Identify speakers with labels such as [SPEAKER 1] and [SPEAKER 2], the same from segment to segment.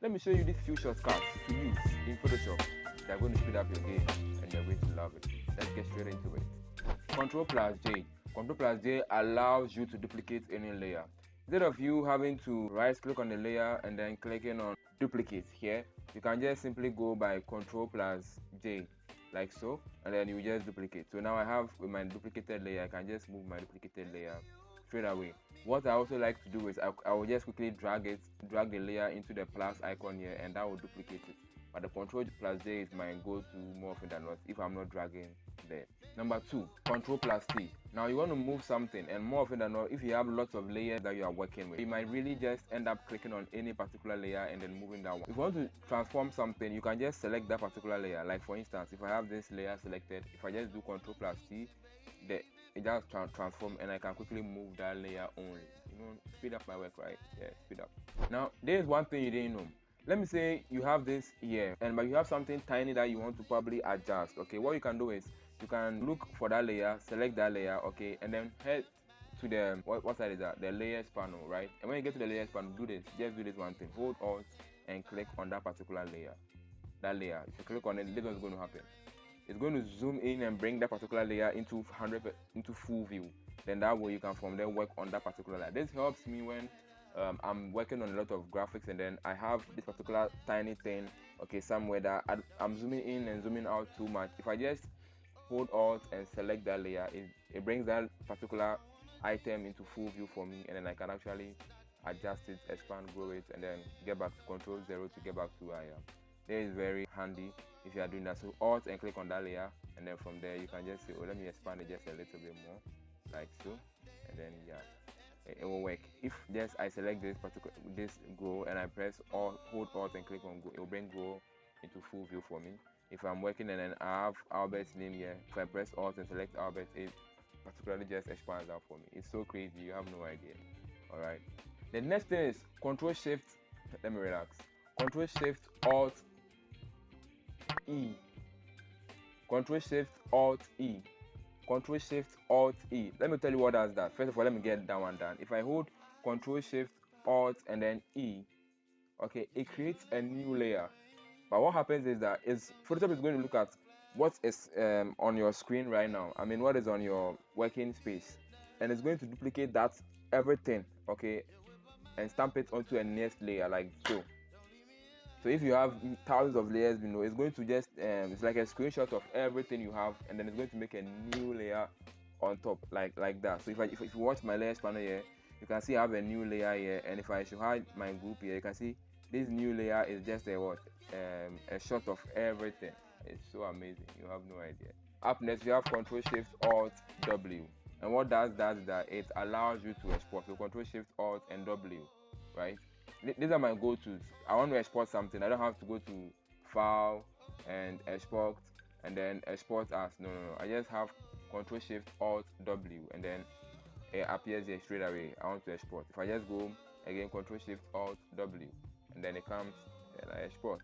[SPEAKER 1] let me show you these few shortcuts to use in Photoshop. They're going to speed up your game and you're going to love it. Let's get straight into it. Ctrl+J. Ctrl+J allows you to duplicate any layer. Instead of you having to right click on the layer and then clicking on duplicate here, you can just simply go by Ctrl+J like so, and then you just duplicate. So now I have my duplicated layer. I can just move my duplicated layer straight away. What I also like to do is I will just quickly drag the layer into the plus icon here, and that will duplicate it. But the Ctrl+J is my go-to more often than not if I'm not dragging there. Number 2, Ctrl+T. Now you want to move something, and more often than not, if you have lots of layers that you are working with, you might really just end up clicking on any particular layer and then moving that one. If you want to transform something, you can just select that particular layer. Like for instance, if I have this layer selected, if I just do Ctrl+T, it just transform, and I can quickly move that layer only. You know, speed up my work, right? Yeah, speed up. Now there is one thing you didn't know. Let me say you have this here, but you have something tiny that you want to probably adjust. Okay, what you can do is you can look for that layer, select that layer, okay, and then head to the what side is that? The layers panel, right? And when you get to the layers panel, do this. Just do this one thing. Hold Alt and click on that particular layer. That layer. If you click on it, this is what's going to happen. It's going to zoom in and bring that particular layer into full view. Then that way you can from there work on that particular layer. This helps me when I'm working on a lot of graphics and then I have this particular tiny thing, okay, somewhere that I'm zooming in and zooming out too much. If I just hold Alt and select that layer, it brings that particular item into full view for me, and then I can actually adjust it, expand, grow it, and then get back to Ctrl 0 to get back to where I am. This is very handy if you are doing that. So Alt and click on that layer, and then from there you can just say, oh, let me expand it just a little bit more, like so, and then yeah, it will work. If just I select this grow and I press Alt, hold Alt and click on grow, it will bring grow into full view for me. If I'm working and then I have Albert's name here, if I press Alt and select Albert, it particularly just expands out for me. It's so crazy, you have no idea. Alright. The next thing is Control Shift. Let me relax. Control Shift Alt E. Control Shift Alt E. Control Shift Alt E. Let me tell you what does that. First of all, let me get that one done. If I hold Control Shift Alt and then E, okay, it creates a new layer. But what happens is that Photoshop is going to look at what is on your screen right now. I mean, what is on your working space, and it's going to duplicate that everything, okay, and stamp it onto a next layer like so. So if you have thousands of layers, you know, it's going to just it's like a screenshot of everything you have, and then it's going to make a new layer on top like that. So if you watch my layers panel here, you can see I have a new layer here, and if I should hide my group here, you can see this new layer is just a shot of everything. It's so amazing, you have no idea. Up next we have Control Shift Alt W, and what that does is that it allows you to export. So Control Shift Alt and W, right? These are my go-tos. I want to export something, I don't have to go to File and Export and then Export as. No, I just have Control Shift Alt W, and then it appears here straight away. I want to export. If I just go again, Control Shift Alt W, and then it comes and I export.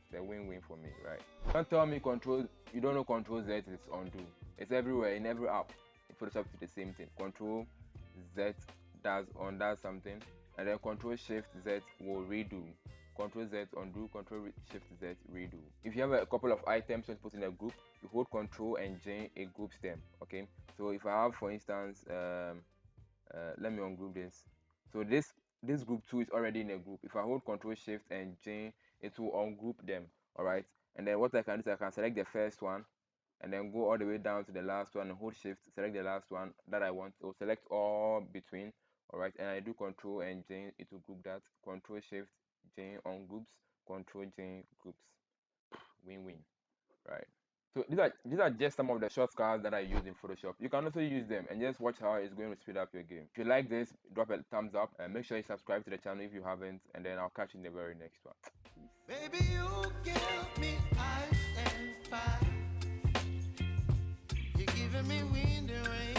[SPEAKER 1] It's a win-win for me, right? Don't tell me you don't know Control Z is undo. It's everywhere in every app. In Photoshop do the same thing. Control Z does something, and then Control Shift Z will redo. Control Z undo, Control Shift Z redo. If you have a couple of items to put in a group, you hold Control and J, it groups them. Okay. So if I have, for instance, let me ungroup this. So this group 2 is already in a group. If I hold Control Shift and J, it will ungroup them. All right. And then what I can do is I can select the first one and then go all the way down to the last one and hold Shift, select the last one that I want. It will select all between. All right. And I do Control and J, it will group that. Control Shift J ungroups, Control J groups. Win-win. Right. So these are just some of the shortcuts that I use in Photoshop. You can also use them and just watch how it's going to speed up your game. If you like this, drop a thumbs up and make sure you subscribe to the channel if you haven't, and then I'll catch you in the very next one.
[SPEAKER 2] Baby, you give me ice and fire. You're giving me wind and rain.